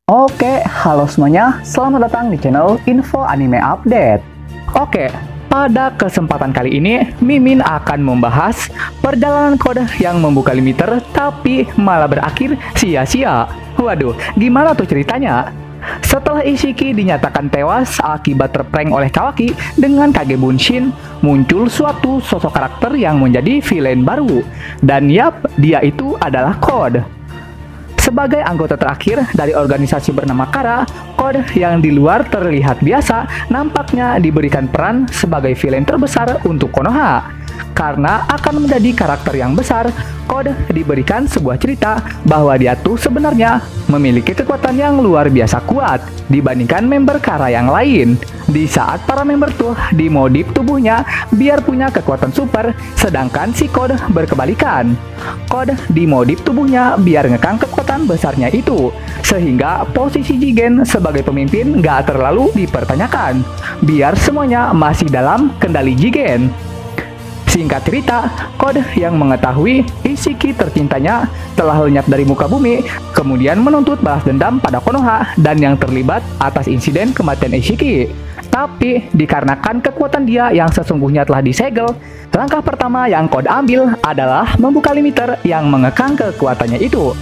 Oke, halo semuanya, selamat datang di channel Info Anime Update. Oke, pada kesempatan kali ini, Mimin akan membahas perjalanan kode yang membuka limiter tapi malah berakhir sia-sia. Waduh, gimana tuh ceritanya? Setelah Ishiki dinyatakan tewas akibat terprank oleh Kawaki dengan Kage Bunshin, muncul suatu sosok karakter yang menjadi villain baru. Dan yap, dia itu adalah Code. Sebagai anggota terakhir dari organisasi bernama Kara, Code yang di luar terlihat biasa nampaknya diberikan peran sebagai villain terbesar untuk Konoha. Karena akan menjadi karakter yang besar, Code diberikan sebuah cerita bahwa dia tuh sebenarnya memiliki kekuatan yang luar biasa kuat dibandingkan member Kara yang lain. Di saat para member tuh dimodif tubuhnya biar punya kekuatan super, sedangkan si Code berkebalikan. Code dimodif tubuhnya biar ngekang kekuatan besarnya itu, sehingga posisi Jigen sebagai pemimpin gak terlalu dipertanyakan, biar semuanya masih dalam kendali Jigen. Singkat cerita, Code yang mengetahui Ishiki tercintanya telah lenyap dari muka bumi, kemudian menuntut balas dendam pada Konoha dan yang terlibat atas insiden kematian Ishiki. Tapi, dikarenakan kekuatan dia yang sesungguhnya telah disegel, langkah pertama yang Code ambil adalah membuka limiter yang mengekang kekuatannya itu.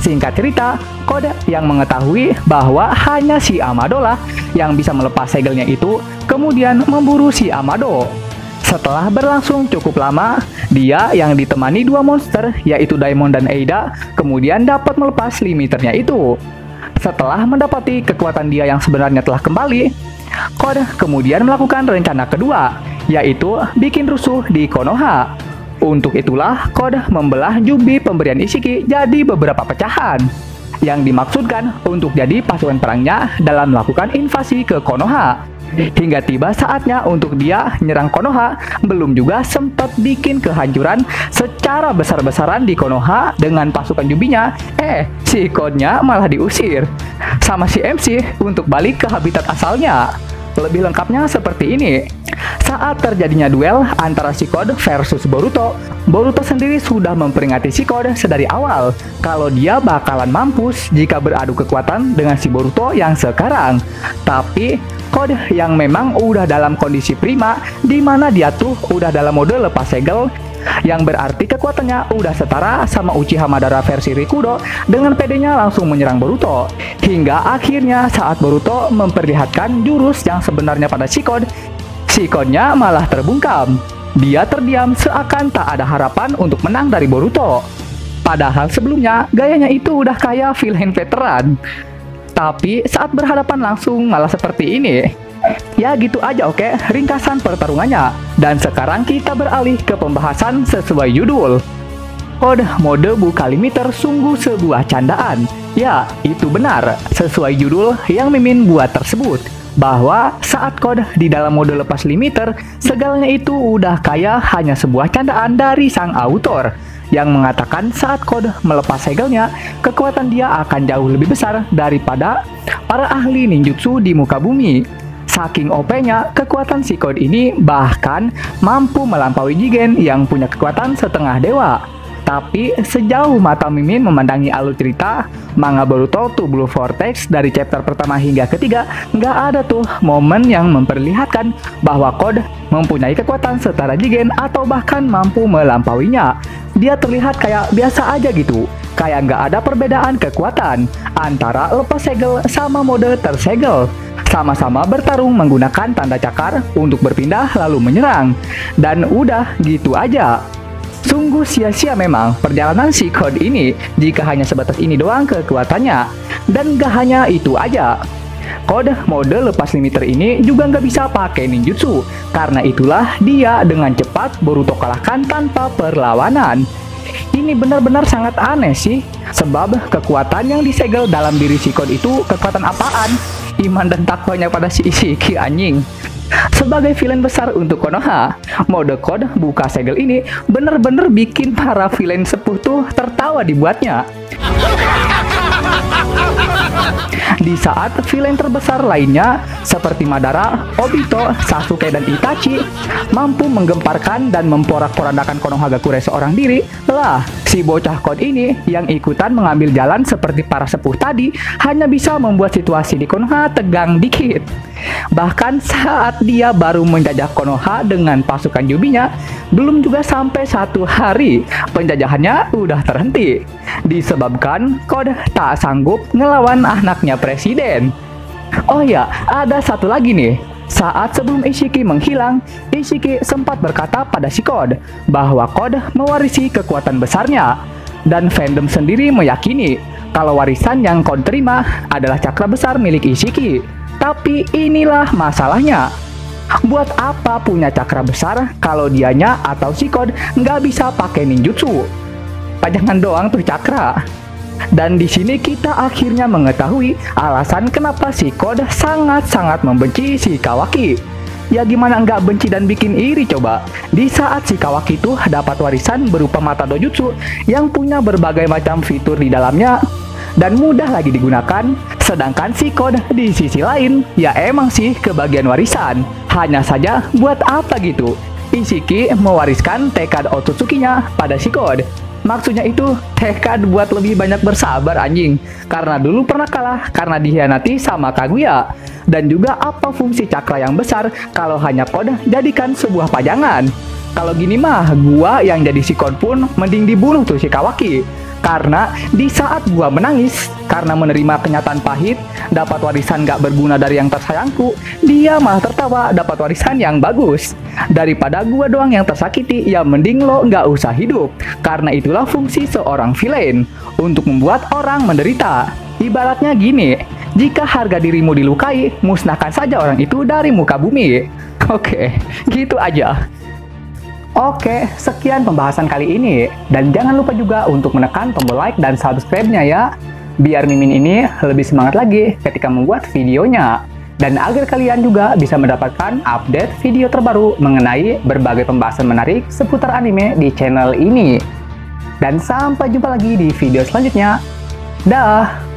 Singkat cerita, Code yang mengetahui bahwa hanya si Amado lah yang bisa melepas segelnya itu, kemudian memburu si Amado. Setelah berlangsung cukup lama, dia yang ditemani dua monster, yaitu Daimon dan Eida, kemudian dapat melepas limiternya itu. Setelah mendapati kekuatan dia yang sebenarnya telah kembali, Code kemudian melakukan rencana kedua, yaitu bikin rusuh di Konoha. Untuk itulah, Code membelah Jubi pemberian Ishiki jadi beberapa pecahan, yang dimaksudkan untuk jadi pasukan perangnya dalam melakukan invasi ke Konoha. Hingga tiba saatnya untuk dia nyerang Konoha, belum juga sempat bikin kehancuran secara besar-besaran di Konoha dengan pasukan Jubinya. Si Code-nya malah diusir sama si MC untuk balik ke habitat asalnya. Lebih lengkapnya seperti ini. Saat terjadinya duel antara si Code versus Boruto, Boruto sendiri sudah memperingati si Code sedari awal kalau dia bakalan mampus jika beradu kekuatan dengan si Boruto yang sekarang. Tapi Code yang memang udah dalam kondisi prima, di mana dia tuh udah dalam mode lepas segel, yang berarti kekuatannya udah setara sama Uchiha Madara versi Rikudo, dengan pedenya langsung menyerang Boruto. Hingga akhirnya saat Boruto memperlihatkan jurus yang sebenarnya pada si Code-nya malah terbungkam. Dia terdiam seakan tak ada harapan untuk menang dari Boruto. Padahal sebelumnya gayanya itu udah kayak villain veteran. Tapi saat berhadapan langsung malah seperti ini. Ya gitu aja oke, ringkasan pertarungannya. Dan sekarang kita beralih ke pembahasan sesuai judul. Code mode buka limiter sungguh sebuah candaan. Ya, itu benar, sesuai judul yang Mimin buat tersebut. Bahwa saat Code di dalam mode lepas limiter, segalanya itu udah kayak hanya sebuah candaan dari sang autor, yang mengatakan saat Code melepas segelnya, kekuatan dia akan jauh lebih besar daripada para ahli ninjutsu di muka bumi. Saking OP-nya, kekuatan si Code ini bahkan mampu melampaui Jigen yang punya kekuatan setengah dewa. Tapi sejauh mata Mimin memandangi alur cerita manga Boruto to Blue Vortex dari chapter pertama hingga ketiga, nggak ada tuh momen yang memperlihatkan bahwa Code mempunyai kekuatan setara Jigen atau bahkan mampu melampauinya. Dia terlihat kayak biasa aja gitu, kayak nggak ada perbedaan kekuatan antara lepas segel sama mode tersegel. Sama-sama bertarung menggunakan tanda cakar untuk berpindah lalu menyerang. Dan udah gitu aja. Sungguh sia-sia memang perjalanan si Code ini jika hanya sebatas ini doang kekuatannya. Dan gak hanya itu aja. Code mode lepas limiter ini juga nggak bisa pakai ninjutsu. Karena itulah dia dengan cepat Boruto kalahkan tanpa perlawanan. Ini benar-benar sangat aneh sih. Sebab kekuatan yang disegel dalam diri si Code itu kekuatan apaan? Iman dan takwanya pada si Ishiki anjing. Sebagai villain besar untuk Konoha, mode Code buka segel ini bener-bener bikin para villain sepuh tuh tertawa dibuatnya. Di saat villain terbesar lainnya seperti Madara, Obito, Sasuke, dan Itachi mampu menggemparkan dan memporak-porandakan Konohagakure seorang diri, lah si bocah kod ini yang ikutan mengambil jalan seperti para sepuh tadi hanya bisa membuat situasi di Konoha tegang dikit. Bahkan saat dia baru menjajah Konoha dengan pasukan Yubinya, belum juga sampai 1 hari penjajahannya udah terhenti disebabkan kod tak sanggup ngelawan anaknya presiden. Oh ya, ada satu lagi nih. Saat sebelum Ishiki menghilang, Ishiki sempat berkata pada si Kod bahwa Kod mewarisi kekuatan besarnya. Dan fandom sendiri meyakini kalau warisan yang Kod terima adalah cakra besar milik Ishiki. Tapi inilah masalahnya. Buat apa punya cakra besar kalau dianya atau si Kod nggak bisa pakai ninjutsu? Pajangan doang tuh cakra. Dan di sini kita akhirnya mengetahui alasan kenapa si Kod sangat-sangat membenci si Kawaki. Ya gimana nggak benci dan bikin iri coba? Di saat si Kawaki tuh dapat warisan berupa mata dojutsu yang punya berbagai macam fitur di dalamnya dan mudah lagi digunakan, sedangkan si Kod di sisi lain ya emang sih kebagian warisan. Hanya saja buat apa gitu? Ishiki mewariskan tekad Otsutsuki-nya pada si Kod. Maksudnya itu tekad buat lebih banyak bersabar anjing. Karena dulu pernah kalah karena dikhianati sama Kaguya. Dan juga apa fungsi cakra yang besar kalau hanya Kod jadikan sebuah pajangan. Kalau gini mah gua yang jadi si Kod pun mending dibunuh tuh si Kawaki. Karena di saat gua menangis karena menerima kenyataan pahit, dapat warisan gak berguna dari yang tersayangku, dia malah tertawa dapat warisan yang bagus. Daripada gua doang yang tersakiti, ya mending lo gak usah hidup. Karena itulah fungsi seorang villain, untuk membuat orang menderita. Ibaratnya gini, jika harga dirimu dilukai, musnahkan saja orang itu dari muka bumi. Oke, gitu aja. Oke, sekian pembahasan kali ini. Dan jangan lupa juga untuk menekan tombol like dan subscribe-nya ya. Biar Mimin ini lebih semangat lagi ketika membuat videonya. Dan agar kalian juga bisa mendapatkan update video terbaru mengenai berbagai pembahasan menarik seputar anime di channel ini. Dan sampai jumpa lagi di video selanjutnya. Dah!